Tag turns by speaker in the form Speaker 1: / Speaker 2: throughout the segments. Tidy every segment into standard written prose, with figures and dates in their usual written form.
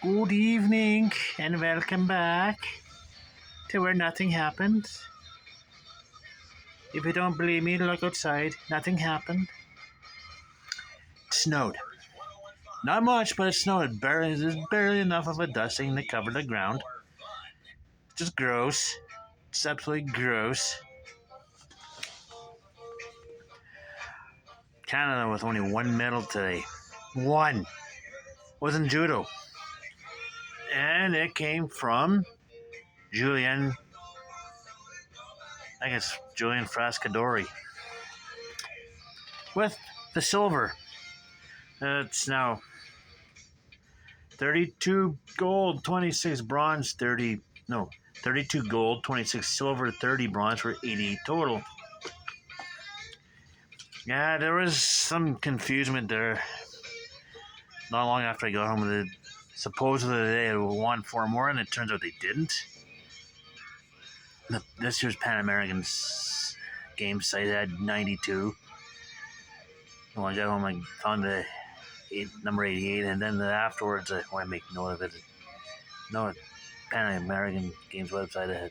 Speaker 1: Good evening and welcome back to where nothing happened. If you don't believe me, look outside. Nothing happened. It snowed. Not much, but it snowed. There's barely enough of a dusting to cover the ground. Just gross. It's absolutely gross. Canada with only one medal today. One. Was in judo. And it came from Julian, Julian Frascadori. With the silver. It's now 32 gold, 26 bronze, 32 gold, 26 silver, 30 bronze for 88 total. Yeah, there was some confusion there. Not long after I got home, supposedly they had won 4 more, and it turns out they didn't. This year's Pan American game site had 92. When I got home, I found the number 88, and then afterwards, I want to make note of it. No, Pan American Games website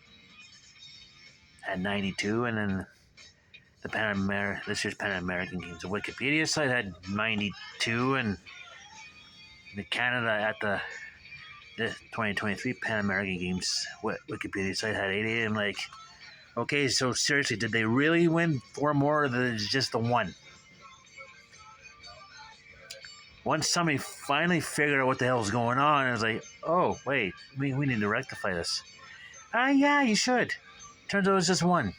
Speaker 1: had 92, and then this year's Pan American Games, the Wikipedia site had 92, and the Canada at the 2023 Pan American Games Wikipedia site had 88. I'm like, okay, so seriously, did they really win 4 more, or just the one? Once somebody finally figured out what the hell was going on, I was like, oh, wait, we need to rectify this. Yeah, you should. Turns out it was just one.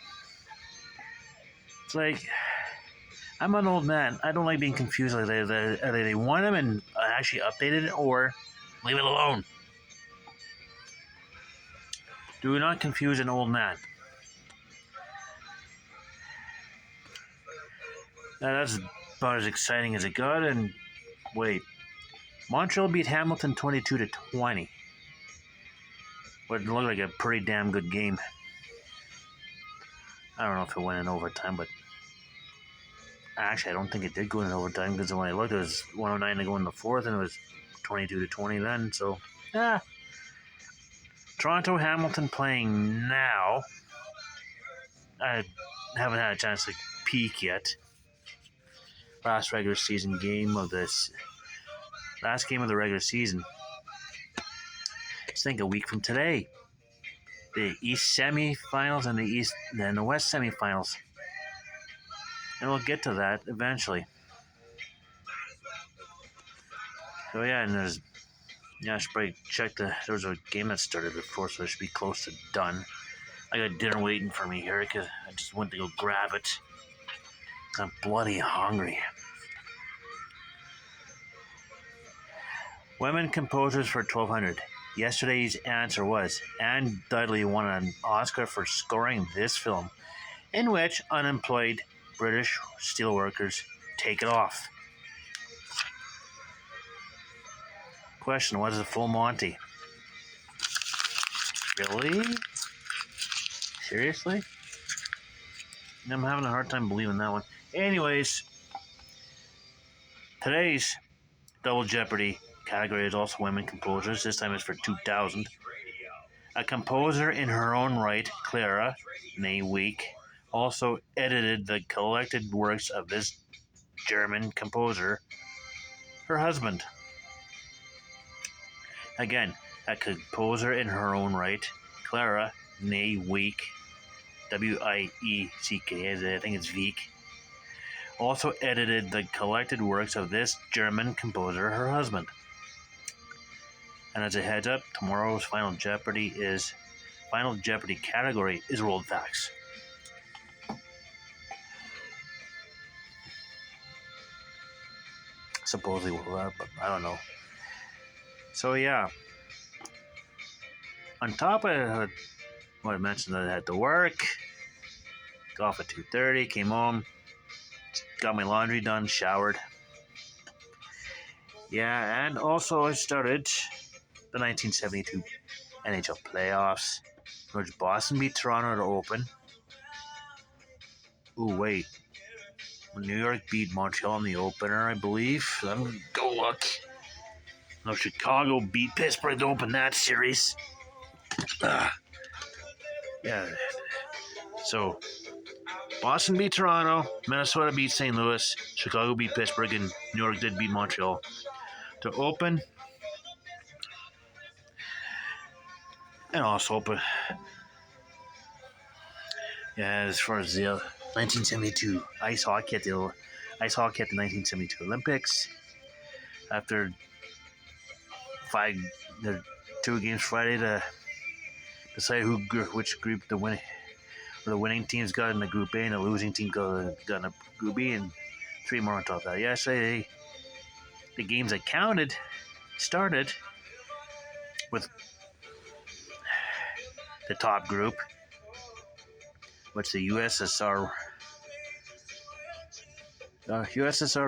Speaker 1: It's like, I'm an old man. I don't like being confused like that. Either they won them and actually updated it, or leave it alone. Do not confuse an old man. That's about as exciting as it got, and wait. Montreal beat Hamilton 22-20. But it looked like a pretty damn good game. I don't know if it went in overtime, but actually, I don't think it did go in overtime, because when I looked, it was 109 to go in the fourth, and it was 22-20 then. So, yeah. Toronto Hamilton playing now. I haven't had a chance to peek yet. Last game of the regular season. Just think a week from today. The East semifinals and the West semifinals. And we'll get to that eventually. So yeah, and I should probably check there was a game that started before, so it should be close to done. I got dinner waiting for me here, because I just went to go grab it. I'm bloody hungry. Women composers for 1200. Yesterday's answer was Anne Dudley won an Oscar for scoring this film, in which unemployed British steelworkers take it off. Question, what is a full Monty? Really? Seriously? I'm having a hard time believing that one. Anyways, today's Double Jeopardy category is also women composers. This time it's for 2000. A composer in her own right, Clara née Wieck, also edited the collected works of this German composer, her husband. Again, a composer in her own right, Clara née Wieck, W-I-E-C-K, I think it's Wieck, also edited the collected works of this German composer, her husband. And as a heads up, tomorrow's Final Jeopardy category is World Facts. Supposedly will, but I don't know. So yeah, on top of what I mentioned, that I had to work, got off at 2:30, came home, got my laundry done, showered. Yeah, and also I started the 1972 NHL playoffs, which Boston beat Toronto to open. Ooh, wait. New York beat Montreal in the opener, I believe. Let me go look. No, Chicago beat Pittsburgh to open that series. Yeah. So Boston beat Toronto, Minnesota beat St. Louis, Chicago beat Pittsburgh, and New York did beat Montreal to open. And also open. Yeah, as far as the 1972 ice hockey at the 1972 Olympics, after the 2 games Friday to decide which group the winning teams got in the Group A and the losing team got in the Group B, and 3 more on top of that. Yesterday, the games that counted started with the top group, which the USSR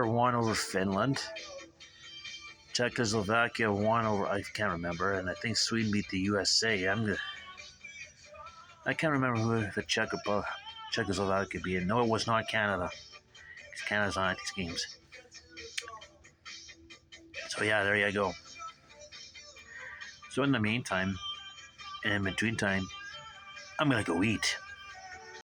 Speaker 1: won over Finland. Czechoslovakia won over, I can't remember, and I think Sweden beat the USA. I can't remember who the Czechoslovakia beat. No, it was not Canada, because Canada's not at these games. So yeah, there you go. So in the meantime, and in between time, I'm gonna go eat.